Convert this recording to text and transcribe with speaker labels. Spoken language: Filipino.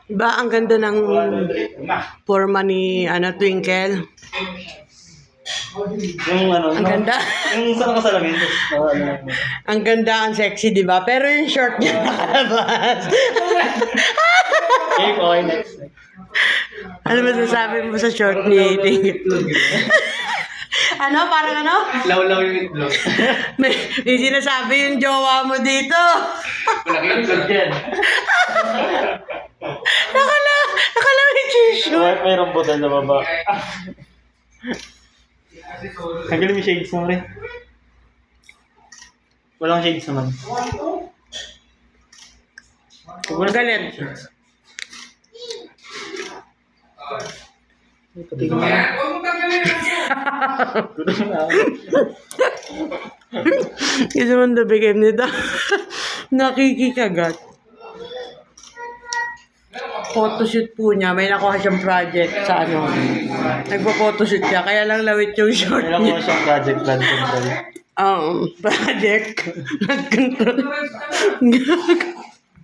Speaker 1: Diba, ang ganda ng forma ni Twinkle.
Speaker 2: Yung ano,
Speaker 1: Ang ganda.
Speaker 2: yung sa nakasalamin.
Speaker 1: Ang ganda, ang sexy, di ba? Pero yung short niya nakalabas.
Speaker 2: Okay, okay, next.
Speaker 1: Ano masasabi mo sa short ni Twinkle? Ano? Parang ano?
Speaker 3: Law-law yung itlog.
Speaker 1: May sinasabi yung jowa mo dito.
Speaker 3: Malaki yung itlog yan.
Speaker 1: Nakala may tissue.
Speaker 2: May rambutan na baba. Tanggalin mo yung shades mo rin. Walang shades naman.
Speaker 1: Ang galit. Kasi man nabigay nito. Nakikikagat. Photoshoot po niya. May nakuha siyang project sa ano. Nagpo-photoshoot siya. Kaya lang lawit yung short
Speaker 2: Kailan
Speaker 1: niya.
Speaker 2: mo siyang project plan control.
Speaker 1: Project. Nag-control.